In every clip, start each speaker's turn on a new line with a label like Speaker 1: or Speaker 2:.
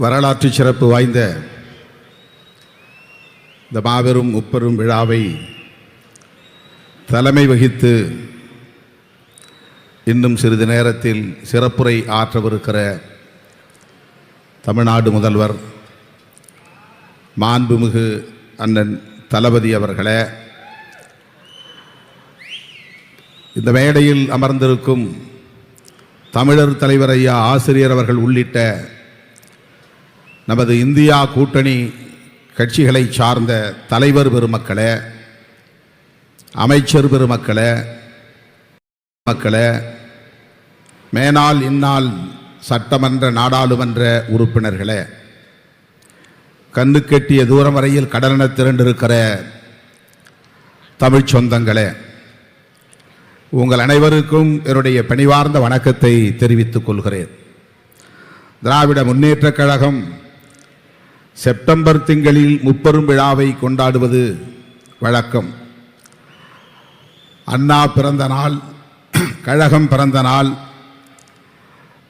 Speaker 1: வரலாற்று சிறப்பு வாய்ந்த இந்த மாபெரும் முப்பெரும் விழாவை தலைமை வகித்து இன்னும் சிறிது நேரத்தில் சிறப்புரை ஆற்றவிருக்கிற தமிழ்நாடு முதல்வர் மாண்புமிகு அண்ணன் தளபதி அவர்களே, இந்த மேடையில் அமர்ந்திருக்கும் தமிழர் தலைவர் ஐயா ஆசிரியர் அவர்கள் உள்ளிட்ட நமது இந்தியா கூட்டணி கட்சிகளை சார்ந்த தலைவர் பெருமக்களே, அமைச்சர் பெருமக்களே, மேனாள் இந்நாள் சட்டமன்ற நாடாளுமன்ற உறுப்பினர்களே, கண்ணுக்கெட்டிய தூரம் வரையில் கடலென திரண்டிருக்கிற தமிழ் சொந்தங்களே, உங்கள் அனைவருக்கும் என்னுடைய பணிவார்ந்த வணக்கத்தை தெரிவித்துக் கொள்கிறேன். திராவிட முன்னேற்றக் கழகம் செப்டம்பர் திங்களில் முப்பெரும் விழாவை கொண்டாடுவது வழக்கம். அண்ணா பிறந்த நாள், கழகம் பிறந்த நாள்,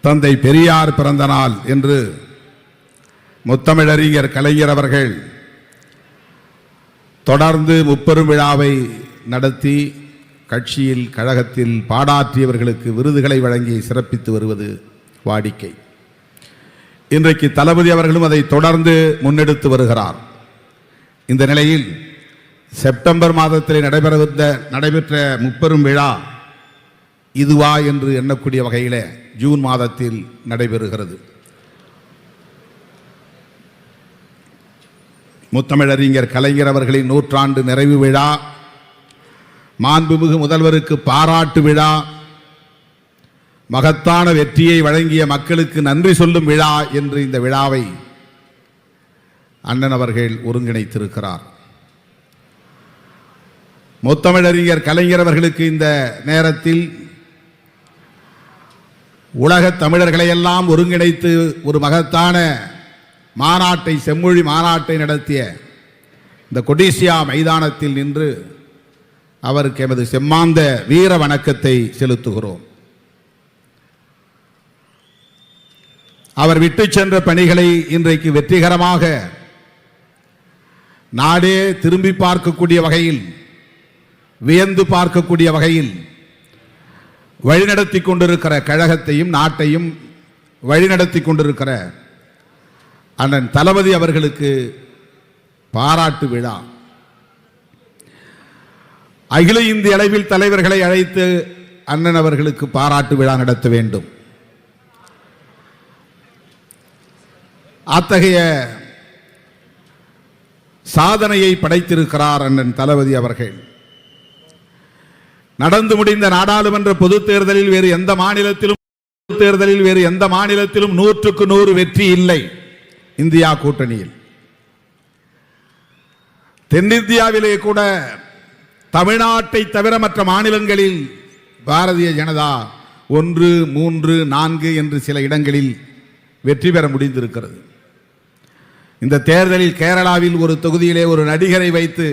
Speaker 1: தந்தை பெரியார் பிறந்த நாள் என்று முத்தமிழறிஞர் கலைஞர் அவர்கள் தொடர்ந்து முப்பெரும் விழாவை நடத்தி கட்சியில் கழகத்தில் பாடாற்றியவர்களுக்கு விருதுகளை வழங்கி சிறப்பித்து வருவது வாடிக்கை. இன்றைக்கு தளபதி அவர்களும் அதை தொடர்ந்து முன்னெடுத்து வருகிறார். இந்த நிலையில் செப்டம்பர் மாதத்தில் நடைபெற்ற முப்பெரும் விழா இதுவா என்று எண்ணக்கூடிய வகையில் ஜூன் மாதத்தில் நடைபெறுகிறது. முத்தமிழறிஞர் கலைஞர் அவர்களின் நூற்றாண்டு நிறைவு விழா, மாண்புமிகு முதல்வருக்கு பாராட்டு விழா, மகத்தான வெற்றியை வழங்கிய மக்களுக்கு நன்றி சொல்லும் விழா என்று இந்த விழாவை அண்ணன் அவர்கள் ஒருங்கிணைத்திருக்கிறார். முத்தமிழறிஞர் கலைஞர் அவர்களுக்கு இந்த நேரத்தில் உலக தமிழர்களை எல்லாம் ஒருங்கிணைத்து ஒரு மகத்தான மாநாட்டை, செம்மொழி மாநாட்டை நடத்திய இந்த கொடிசியா மைதானத்தில் நின்று அவருக்கு எமது செம்மாந்த வீர வணக்கத்தை செலுத்துகிறோம். அவர் விட்டு சென்ற பணிகளை இன்றைக்கு வெற்றிகரமாக நாடே திரும்பி பார்க்கக்கூடிய வகையில், வியந்து பார்க்கக்கூடிய வகையில் வழிநடத்தி கொண்டிருக்கிற கழகத்தையும் நாட்டையும் வழிநடத்தி கொண்டிருக்கிற அண்ணன் தளபதி அவர்களுக்கு பாராட்டு விழா. அகில இந்திய அளவில் தலைவர்களை அழைத்து அண்ணன் அவர்களுக்கு பாராட்டு விழா நடத்த வேண்டும். அத்தகைய சாதனையை படைத்திருக்கிறார் அண்ணன் தளபதி அவர்கள். நடந்து முடிந்த நாடாளுமன்ற பொதுத் தேர்தலில் வேறு எந்த மாநிலத்திலும் 100க்கு 100 வெற்றி இல்லை. இந்தியா கூட்டணியில் தென்னிந்தியாவிலே கூட தமிழ்நாட்டை தவிர மற்ற மாநிலங்களில் பாரதிய ஜனதா 1, 3, 4 என்று சில இடங்களில் வெற்றி பெற முடிந்திருக்கிறது. இந்த தேர்தலில் கேரளாவில் ஒரு தொகுதியிலே ஒரு நடிகரை வைத்து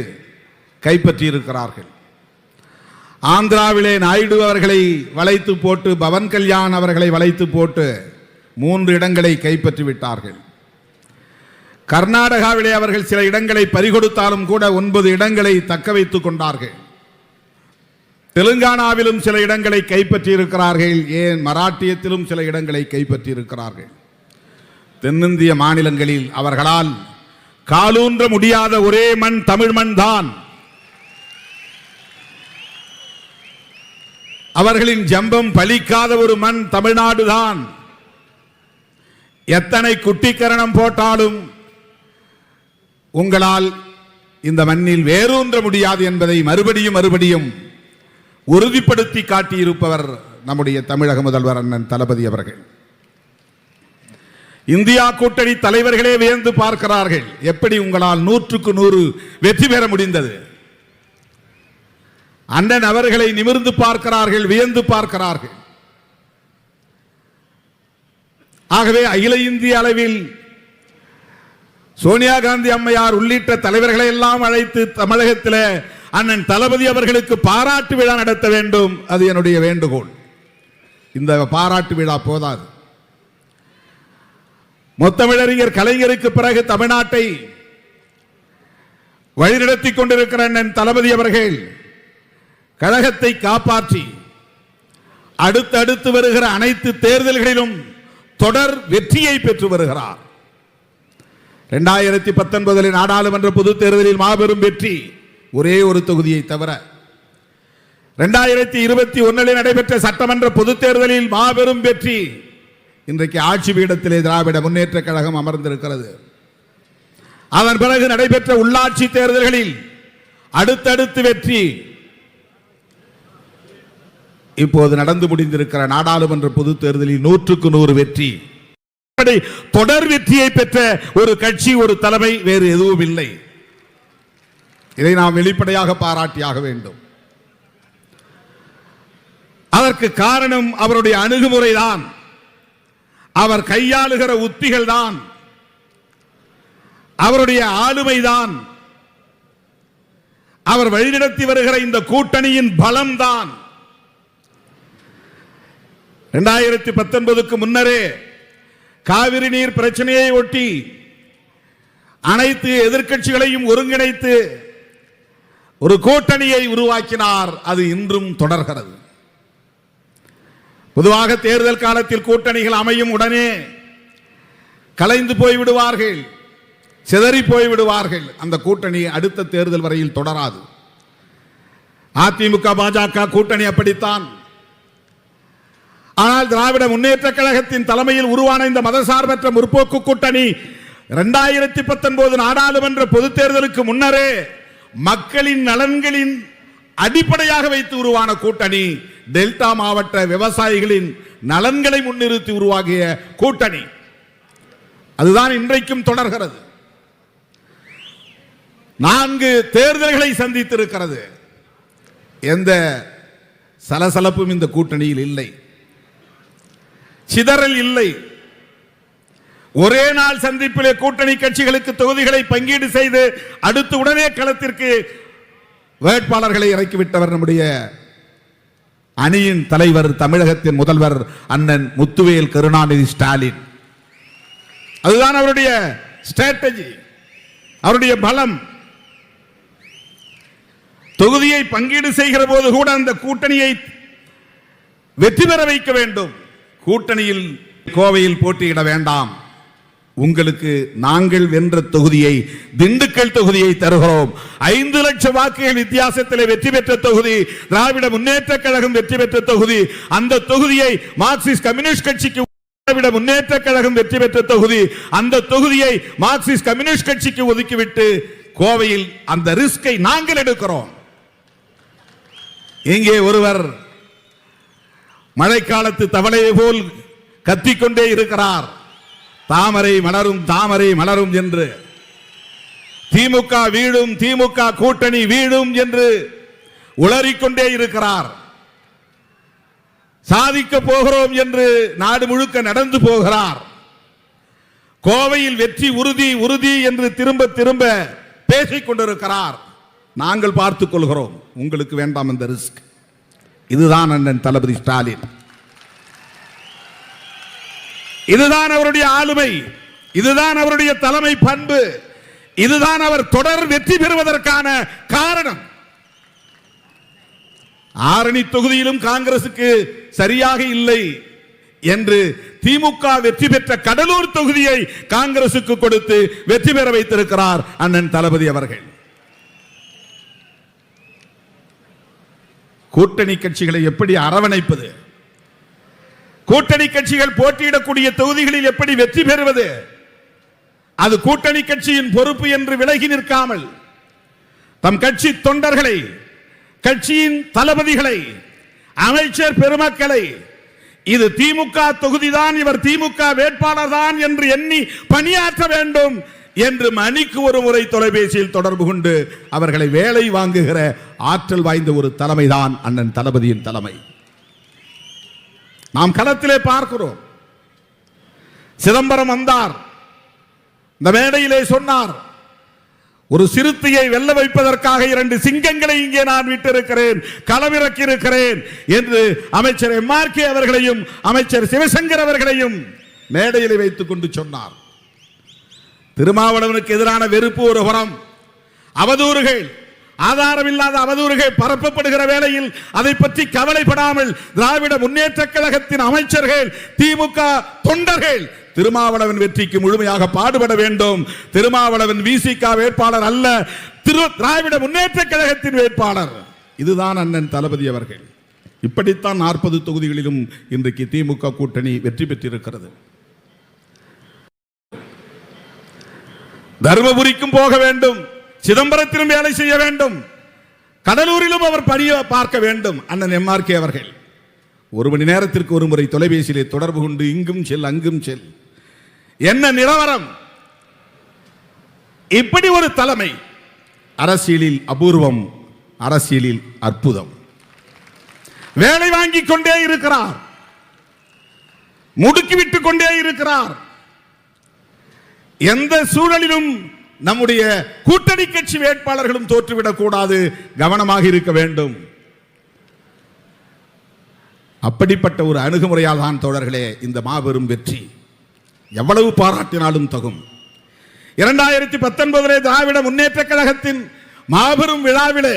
Speaker 1: கைப்பற்றி இருக்கிறார்கள். ஆந்திராவிலே நாயுடு அவர்களை வளைத்து போட்டு, பவன் கல்யாண் அவர்களை வளைத்து போட்டு 3 இடங்களை கைப்பற்றி விட்டார்கள். கர்நாடகாவிலே அவர்கள் சில இடங்களை பறிகொடுத்தாலும் கூட 9 இடங்களை தக்க வைத்துக் கொண்டார்கள். தெலுங்கானாவிலும் சில இடங்களை கைப்பற்றி இருக்கிறார்கள். ஏன் மராட்டியத்திலும் சில இடங்களை கைப்பற்றி இருக்கிறார்கள். தென்னிந்திய மாநிலங்களில் அவர்களால் காலூன்ற முடியாத ஒரே மண் தமிழ் மண் தான். அவர்களின் ஜம்பம் பலிக்காத ஒரு மண் தமிழ்நாடு தான். எத்தனை குட்டிக்கரணம் போட்டாலும் உங்களால் இந்த மண்ணில் வேரூன்ற முடியாது என்பதை மறுபடியும் உறுதிப்படுத்தி காட்டியிருப்பவர் நம்முடைய தமிழக முதல்வர் அண்ணன் தளபதி அவர்கள். இந்தியா கூட்டணி தலைவர்களே வியந்து பார்க்கிறார்கள், எப்படி உங்களால் 100க்கு 100 வெற்றி பெற முடிந்தது. அண்ணன் அவர்களை நிமிர்ந்து பார்க்கிறார்கள், வியந்து பார்க்கிறார்கள். ஆகவே அகில இந்திய அளவில் சோனியா காந்தி அம்மையார் உள்ளிட்ட தலைவர்களை எல்லாம் அழைத்து தமிழகத்தில் அண்ணன் தளபதி அவர்களுக்கு பாராட்டு விழா நடத்த வேண்டும். அது என்னுடைய வேண்டுகோள். இந்த பாராட்டு விழா போதாது. முத்தமிழறிஞர் கலைஞருக்கு பிறகு தமிழ்நாட்டை வழிநடத்திக் கொண்டிருக்கிற அண்ணன் தளபதி அவர்கள் கழகத்தை காப்பாற்றி அடுத்தடுத்து வருகிற அனைத்து தேர்தல்களிலும் தொடர் வெற்றியை பெற்று வருகிறார். 2019 நாடாளுமன்ற பொதுத் தேர்தலில் மாபெரும் வெற்றி, ஒரே ஒரு தொகுதியை தவிர. 2021 நடைபெற்ற சட்டமன்ற பொதுத் தேர்தலில் மாபெரும் வெற்றி. இன்றைக்கு ஆட்சி பீடத்திலே திராவிட முன்னேற்ற கழகம் அமர்ந்திருக்கிறது. அதன் பிறகு நடைபெற்ற உள்ளாட்சி தேர்தல்களில் அடுத்தடுத்து வெற்றி. இப்போது நடந்து முடிந்திருக்கிற நாடாளுமன்ற பொதுத் தேர்தலில் 100க்கு 100 வெற்றி. தொடர் வெற்றியை பெற்ற ஒரு கட்சி, ஒரு தலைமை வேறு எதுவும் இல்லை. இதை நாம் வெளிப்படையாக பாராட்டியாக வேண்டும். அதற்கு காரணம் அவருடைய அணுகுமுறைதான், அவர் கையாளுகிற உத்திகள் தான், அவருடைய ஆளுமைதான், அவர் வழிநடத்தி வருகிற இந்த கூட்டணியின் பலம்தான். 2019க்கு முன்னரே காவிரி நீர் பிரச்சனையை ஒட்டி அனைத்து எதிர்க்கட்சிகளையும் ஒருங்கிணைத்து ஒரு கூட்டணியை உருவாக்கினார். அது இன்றும் தொடர்கிறது. பொதுவாக தேர்தல் காலத்தில் கூட்டணிகள் அமையும் உடனே கலைந்து போய்விடுவார்கள், சிதறி போய்விடுவார்கள். அந்த கூட்டணி அடுத்த தேர்தல் வரையில் தொடராது. அதிமுக பாஜக கூட்டணி அப்படித்தான். ஆனால் திராவிட முன்னேற்ற கழகத்தின் தலைமையில் உருவான இந்த மதசார்பற்ற முற்போக்கு கூட்டணி 2019 நாடாளுமன்ற பொதுத் தேர்தலுக்கு முன்னரே மக்களின் நலன்களின் அடிப்படையாக வைத்து உருவான கூட்டணி. டெல்டா மாவட்ட விவசாயிகளின் நலன்களை முன்னிறுத்தி உருவாகிய கூட்டணி. அதுதான் இன்றைக்கும் தொடர்கிறது. 4 தேர்தல்களை சந்தித்திருக்கிறது. எந்த சலசலப்பும் இந்த கூட்டணியில் இல்லை, சிதறல் இல்லை. ஒரே நாள் சந்திப்பிலே கூட்டணி கட்சிகளுக்கு தொகுதிகளை பங்கீடு செய்து அடுத்து உடனே களத்திற்கு வேட்பாளர்களை இறக்கிவிட்டவர் நம்முடைய அணியின் தலைவர், தமிழகத்தின் முதல்வர் அண்ணன் முத்துவேல் கருணாநிதி ஸ்டாலின். அதுதான் அவருடைய ஸ்ட்ராட்டஜி, அவருடைய பலம். தொகுதியை பங்கீடு செய்கிற போது கூட அந்த கூட்டணியை வெற்றி பெற வைக்க வேண்டும். கூட்டணியில் கோவையில் போட்டியிட வேண்டாம், உங்களுக்கு நாங்கள் வென்ற தொகுதியை, திண்டுக்கல் தொகுதியை தருகிறோம். 5 லட்சம் வாக்குகள் வித்தியாசத்தில் வெற்றி பெற்ற தொகுதி, திராவிட முன்னேற்ற கழகம் வெற்றி பெற்ற தொகுதி. அந்த தொகுதியை மார்க்சிஸ்ட் கம்யூனிஸ்ட் கட்சிக்கு, திராவிட முன்னேற்ற கழகம் வெற்றி பெற்ற தொகுதி, அந்த தொகுதியை மார்க்சிஸ்ட் கம்யூனிஸ்ட் கட்சிக்கு ஒதுக்கிவிட்டு கோவையில் அந்த ரிஸ்கை நாங்கள் எடுக்கிறோம். இங்கே ஒருவர் மழைக்காலத்து தவளையை போல் கத்திக்கொண்டே இருக்கிறார், தாமரை மலரும் தாமரை மலரும் என்று. திமுக வீழும், திமுக கூட்டணி வீழும் என்று உளறிக்கொண்டே இருக்கிறார். சாதிக்க போகிறோம் என்று நாடு முழுக்க நடந்து போகிறார். கோவையில் வெற்றி உறுதி உறுதி என்று திரும்ப திரும்ப பேசிக் கொண்டிருக்கிறார். நாங்கள் பார்த்துக் கொள்கிறோம், உங்களுக்கு வேண்டாம் அந்த ரிஸ்க். இதுதான் அண்ணன் தளபதி ஸ்டாலின், இதுதான் அவருடைய ஆளுமை, இதுதான் அவருடைய தலைமை பண்பு, இதுதான் அவர் தொடர் வெற்றி பெறுவதற்கான காரணம். ஆரணி தொகுதியிலும் காங்கிரசுக்கு சரியாக இல்லை என்று திமுக வெற்றி பெற்ற கடலூர் தொகுதியை காங்கிரசுக்கு கொடுத்து வெற்றி பெற வைத்திருக்கிறார் அண்ணன் தளபதி அவர்கள். கூட்டணி கட்சிகளை எப்படி அரவணைப்பது, கூட்டணி கட்சிகள் போட்டியிடக்கூடிய தொகுதிகளில் எப்படி வெற்றி பெறுவது, அது கூட்டணி கட்சியின் பொறுப்பு என்று விலகி நிற்காமல் தம் கட்சி தொண்டர்களை, கட்சியின் தளபதிகளை, அமைச்சர் பெருமக்களை, இது திமுக தொகுதிதான், இவர் திமுக வேட்பாளர் தான் என்று எண்ணி பணியாற்ற வேண்டும் என்று மணிக்கு ஒரு முறை தொலைபேசியில் தொடர்பு கொண்டு அவர்களை வேலை வாங்குகிற ஆற்றல் வாய்ந்த ஒரு தலைமைதான் அண்ணன் தளபதியின் தலைமை. நாம் களத்திலே பார்க்கிறோம். சிதம்பரம் வந்தார், இந்த மேடையிலே சொன்னார், ஒரு சிறுத்தையை வெல்ல வைப்பதற்காக 2 சிங்கங்களை இங்கே நான் விட்டிருக்கிறேன், களமிறக்கி இருக்கிறேன் என்று அமைச்சர் MRK அவர்களையும் அமைச்சர் சிவசங்கர் அவர்களையும் மேடையில் வைத்துக் கொண்டு சொன்னார். திருமாவளவனுக்கு எதிரான வெறுப்பு ஒரு புறம், அவதூறுகள், ஆதாரமில்லாத அவதூறுகள் பரப்பப்படுகிற வேளையில் அதை பற்றி கவலைப்படாமல் திராவிட முன்னேற்ற கழகத்தின் அமைச்சர்கள், திமுக தொண்டர்கள் திருமாவளவன் வெற்றிக்கு முழுமையாக பாடுபட வேண்டும். திருமாவளவன் விசிக வேட்பாளர் அல்ல, திராவிட முன்னேற்ற கழகத்தின் வேட்பாளர். இதுதான் அண்ணன் தளபதி அவர்கள். இப்படித்தான் 40 தொகுதிகளிலும் இன்றைக்கு திமுக கூட்டணி வெற்றி பெற்றிருக்கிறது. தர்மபுரிக்கும் போக வேண்டும், சிதம்பரத்திலும் வேலை செய்ய வேண்டும், கடலூரிலும் அவர் பணியை பார்க்க வேண்டும். அண்ணன் எம்ஆர்கே அவர்கள் 1 மணி நேரத்திற்கு ஒரு முறை தொலைபேசியிலே தொடர்பு கொண்டு இங்கும் செல் அங்கும் செல், என்ன நிலவரம்? இப்படி ஒரு தலைமை அரசியலில் அபூர்வம், அரசியலில் அற்புதம். வேலை வாங்கிக் கொண்டே இருக்கிறார், முடுக்கிவிட்டுக் கொண்டே இருக்கிறார். எந்த சூழலிலும் நம்முடைய கூட்டணி கட்சி வேட்பாளர்களும் தோற்றுவிடக் கூடாது, கவனமாக இருக்க வேண்டும். அப்படிப்பட்ட ஒரு அணுகுமுறையால் தான் தோழர்களே இந்த மாபெரும் வெற்றி. எவ்வளவு பாராட்டினாலும் தகும். 2019 திராவிட முன்னேற்ற கழகத்தின் மாபெரும் விழாவிலே,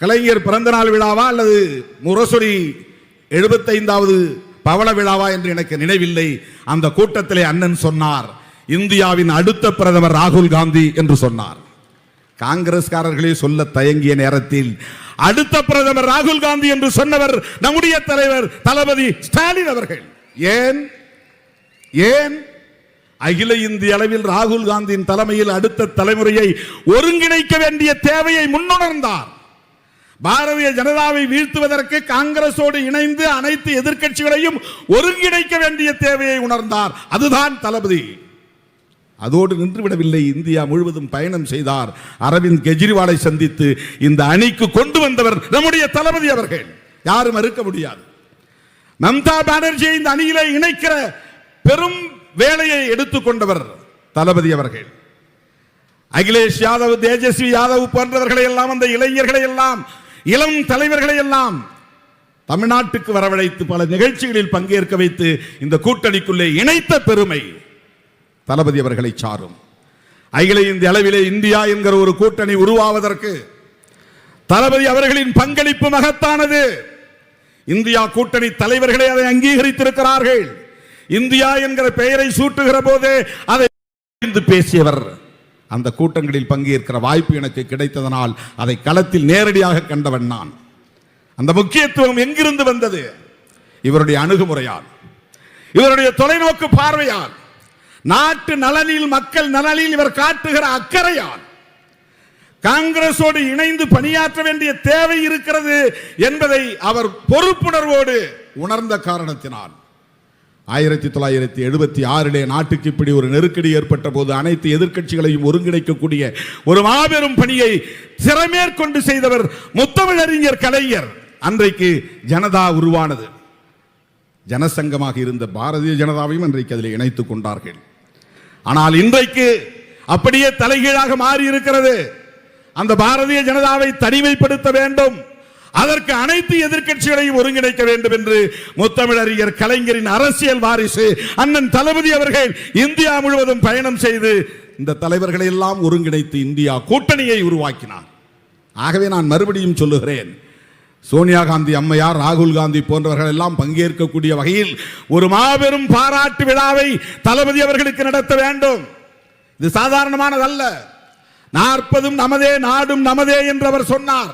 Speaker 1: கலைஞர் பிறந்தநாள் விழாவா அல்லது முரசொலி 75வது பவள விழாவா என்று எனக்கு நினைவில்லை, அந்த கூட்டத்திலே அண்ணன் சொன்னார், இந்தியாவின் அடுத்த பிரதமர் ராகுல் காந்தி என்று சொன்னார். காங்கிரஸ்காரர்களே சொல்ல தயங்கிய நேரத்தில் அடுத்த பிரதமர் ராகுல் காந்தி என்று சொன்னவர் நம்முடைய தலைவர் தளபதி ஸ்டாலின் அவர்கள். ஏன் அகில இந்திய அளவில் ராகுல் காந்தியின் தலைமையில் அடுத்த தலைமுறையை ஒருங்கிணைக்க வேண்டிய தேவையை முன்னுணர்ந்தார். பாரதிய ஜனதாவை வீழ்த்துவதற்கு காங்கிரசோடு இணைந்து அனைத்து எதிர்க்கட்சிகளையும் ஒருங்கிணைக்க வேண்டிய தேவையை உணர்ந்தார். அதுதான் தளபதி. அதோடு நின்றுவிடவில்லை, இந்தியா முழுவதும் பயணம் செய்தார். அரவிந்த் கெஜ்ரிவாலை சந்தித்து இந்த அணிக்கு கொண்டு வந்தவர் நம்முடைய தளபதி அவர்கள், யாரும் மறுக்க முடியாது. மம்தா பானர்ஜியை இந்த அணியிலே இணைக்கிற பெரும் வேலையை எடுத்துக்கொண்டவர் தளபதி அவர்கள். அகிலேஷ் யாதவ், தேஜஸ்வி யாதவ் போன்றவர்களை எல்லாம், அந்த இளைஞர்களை எல்லாம், இளம் தலைவர்களை எல்லாம் தமிழ்நாட்டுக்கு வரவழைத்து பல நிகழ்ச்சிகளில் பங்கேற்க வைத்து இந்த கூட்டணிக்குள்ளே இணைத்த பெருமை தளபதி அவர்களை சாரும். அகில இந்திய அளவிலே இந்தியா என்கிற ஒரு கூட்டணி உருவாவதற்கு தளபதி அவர்களின் பங்களிப்பு மகத்தானது. இந்தியா கூட்டணி தலைவர்களை அதை அங்கீகரித்திருக்கிறார்கள். இந்தியா என்கிற பெயரை சூட்டுகிற போதே அதை பேசியவர். அந்த கூட்டங்களில் பங்கேற்கிற வாய்ப்பு எனக்கு கிடைத்ததனால் அதை களத்தில் நேரடியாக கண்டவன் நான். அந்த முக்கியத்துவம் எங்கிருந்து வந்தது? இவருடைய அணுகுமுறையால், இவருடைய தொலைநோக்கு பார்வையால், நாட்டு நலனில், மக்கள் நலனில் இவர் காட்டுகிற அக்கறையால், காங்கிரசோடு இணைந்து பணியாற்ற வேண்டிய தேவை இருக்கிறது என்பதை அவர் பொறுப்புணர்வோடு உணர்ந்த காரணத்தினால் 1976 நாட்டுக்கு இப்படி ஒரு நெருக்கடி ஏற்பட்ட போது அனைத்து எதிர்க்கட்சிகளையும் ஒருங்கிணைக்கக்கூடிய ஒரு மாபெரும் பணியை சிறமேற்கொண்டு செய்தவர் முத்தமிழறிஞர் கலைஞர். அன்றைக்கு ஜனதா உருவானது. ஜனசங்கமாக இருந்த பாரதிய ஜனதாவையும் அன்றைக்கு அதில் இணைத்துக் கொண்டார்கள். ஆனால் இன்றைக்கு அப்படியே தலைகீழாக மாறி இருக்கிறது. அந்த பாரதிய ஜனதாவை தனிமைப்படுத்த வேண்டும், அதற்கு அனைத்து எதிர்க்கட்சிகளையும் ஒருங்கிணைக்க வேண்டும் என்று முத்தமிழறிஞர் கலைஞரின் அரசியல் வாரிசு அண்ணன் தளபதி அவர்கள் இந்தியா முழுவதும் பயணம் செய்து இந்த தலைவர்களை எல்லாம் ஒருங்கிணைத்து இந்தியா கூட்டணியை உருவாக்கினார். ஆகவே நான் மறுபடியும் சொல்லுகிறேன், சோனியா காந்தி அம்மையார், ராகுல் காந்தி போன்றவர்கள் எல்லாம் பங்கேற்கக்கூடிய வகையில் ஒரு மாபெரும் பாராட்டு விழாவை தளபதி அவர்களுக்கு நடத்த வேண்டும். இது சாதாரணமானதல்ல. 40 நமதே, நாடும் நமதே என்று அவர் சொன்னார்.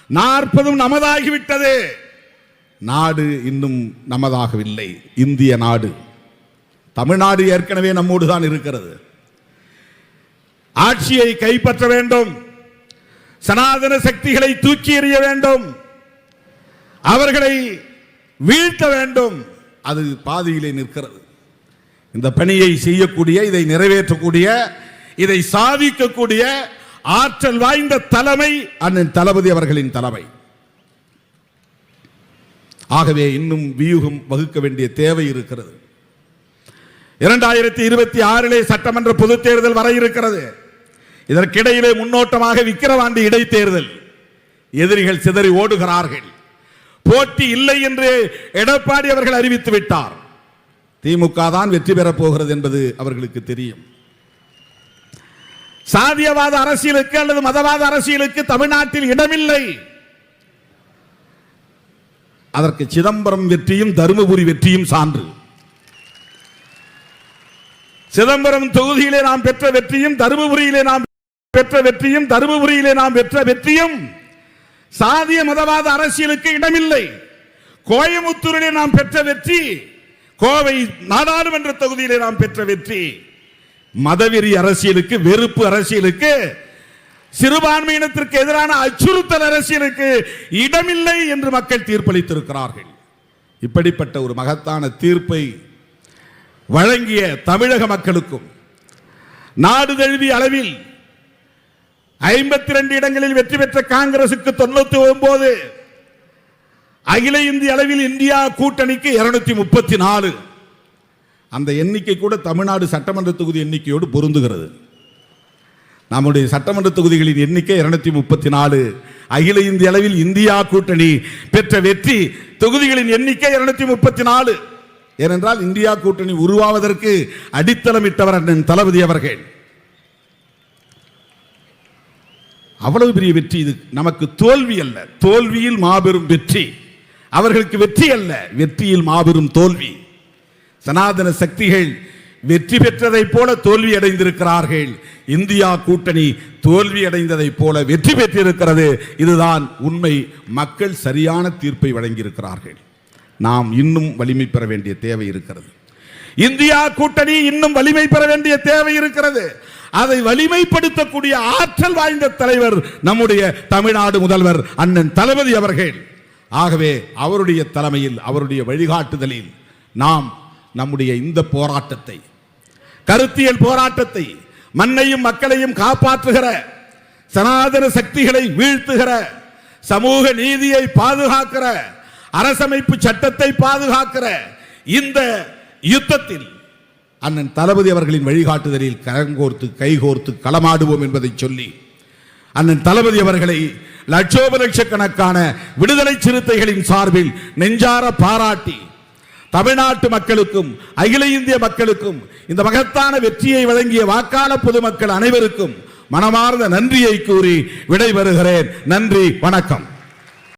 Speaker 1: 40 நமதாகிவிட்டது. நாடு இன்னும் நமதாகவில்லை. இந்திய நாடு, தமிழ்நாடு ஏற்கனவே நம்மோடு தான் இருக்கிறது. ஆட்சியை கைப்பற்ற வேண்டும், சனாதன சக்திகளை தூக்கி எறிய வேண்டும், அவர்களை வீழ்த்த வேண்டும். அது பாதியிலே நிற்கிறது. இந்த பணியை செய்யக்கூடிய, இதை நிறைவேற்றக்கூடிய, இதை சாதிக்கக்கூடிய ஆற்றல் வாய்ந்த தலைமை அண்ணன் தளபதி அவர்களின் தலைமை. ஆகவே இன்னும் வியூகம் வகுக்க வேண்டிய தேவை இருக்கிறது. 2026 சட்டமன்ற பொதுத் தேர்தல் வர இருக்கிறது. இதற்கிடையிலே முன்னோட்டமாக விக்கிரவாண்டி இடைத்தேர்தல். எதிரிகள் சிதறி ஓடுகிறார்கள். போட்டி இல்லை என்று எடப்பாடி அவர்கள் அறிவித்து விட்டார். திமுக தான் வெற்றி பெறப் போகிறது என்பது அவர்களுக்கு தெரியும். சாதியவாத அரசியலுக்கு அல்லது மதவாத அரசியலுக்கு தமிழ்நாட்டில் இடமில்லை. அதற்கு சிதம்பரம் வெற்றியும் தருமபுரி வெற்றியும் சான்று. சிதம்பரம் தொகுதியிலே நாம் பெற்ற வெற்றியும் தருமபுரியிலே நாம் பெற்ற வெற்றியும் தருமபுரியிலே நாம் பெற்ற வெற்றியும் சாதிய மதவாத அரசியலுக்கு இடமில்லை. கோயமுத்தூரிலே நாம் பெற்ற வெற்றி, கோவை நாடாளுமன்ற தொகுதியிலே நாம் பெற்ற வெற்றி மதவெறி அரசியலுக்கு, வெறுப்பு அரசியலுக்கு, சிறுபான்மையினத்திற்கு எதிரான அச்சுறுத்தல் அரசியலுக்கு இடமில்லை என்று மக்கள் தீர்ப்பளித்திருக்கிறார்கள். இப்படிப்பட்ட ஒரு மகத்தான தீர்ப்பை வழங்கிய தமிழக மக்களுக்கும், நாடு தழுவிய அளவில் 52 இடங்களில் வெற்றி பெற்ற காங்கிரசுக்கு 99, அகில இந்திய அளவில் இந்தியா கூட்டணிக்கு 234, அந்த எண்ணிக்கை கூட தமிழ்நாடு சட்டமன்ற தொகுதி எண்ணிக்கையோடு பொருந்துகிறது. நம்முடைய சட்டமன்ற தொகுதிகளின் எண்ணிக்கை 234, அகில இந்திய அளவில் இந்தியா கூட்டணி பெற்ற வெற்றி தொகுதிகளின் எண்ணிக்கை 234. ஏனென்றால் இந்தியா கூட்டணி உருவாவதற்கு அடித்தளமிட்டவர் அண்ணன் தளபதி அவர்கள். அவ்வளவு பெரிய வெற்றி இது. நமக்கு தோல்வி அல்ல, தோல்வியில் மாபெரும் வெற்றி. அவர்களுக்கு வெற்றி அல்ல, வெற்றியில் மாபெரும் தோல்வி. சனாதன சக்திகள் வெற்றி பெற்றதை போல தோல்வி அடைந்திருக்கிறார்கள். இந்தியா கூட்டணி தோல்வி அடைந்ததை போல வெற்றி பெற்றிருக்கிறது. இதுதான் உண்மை. மக்கள் சரியான தீர்ப்பை வழங்கியிருக்கிறார்கள். நாம் இன்னும் வலிமை பெற வேண்டிய தேவை இருக்கிறது. இந்தியா கூட்டணி இன்னும் வலிமை பெற வேண்டிய தேவை இருக்கிறது. அதை வலிமைப்படுத்தக்கூடிய ஆற்றல் வாய்ந்த தலைவர் நம்முடைய தமிழ்நாடு முதல்வர் அண்ணன் தளபதி அவர்கள். ஆகவே அவருடைய தலைமையில், அவருடைய வழிகாட்டுதலில் நாம் நம்முடைய இந்த போராட்டத்தை, கருத்தியல் போராட்டத்தை, மண்ணையும் மக்களையும் காப்பாற்றுகிற, சனாதன சக்திகளை வீழ்த்துகிற, சமூக நீதியை பாதுகாக்கிற, அரசமைப்பு சட்டத்தை பாதுகாக்கிற இந்த யுத்தத்தில் அண்ணன் தளபதி அவர்களின் வழிகாட்டுதலில் கரங்கோர்த்து கைகோர்த்து களமாடுவோம் என்பதை சொல்லி, அண்ணன் தளபதி அவர்களை லட்சோப லட்சக்கணக்கான விடுதலை சிறுத்தைகளின் சார்பில் நெஞ்சார பாராட்டி, தமிழ்நாட்டு மக்களுக்கும் அகில இந்திய மக்களுக்கும் இந்த மகத்தான வெற்றியை வழங்கிய வாக்காளர் பொதுமக்கள் அனைவருக்கும் மனமார்ந்த நன்றியை கூறி விடைபெறுகிறேன். நன்றி, வணக்கம்.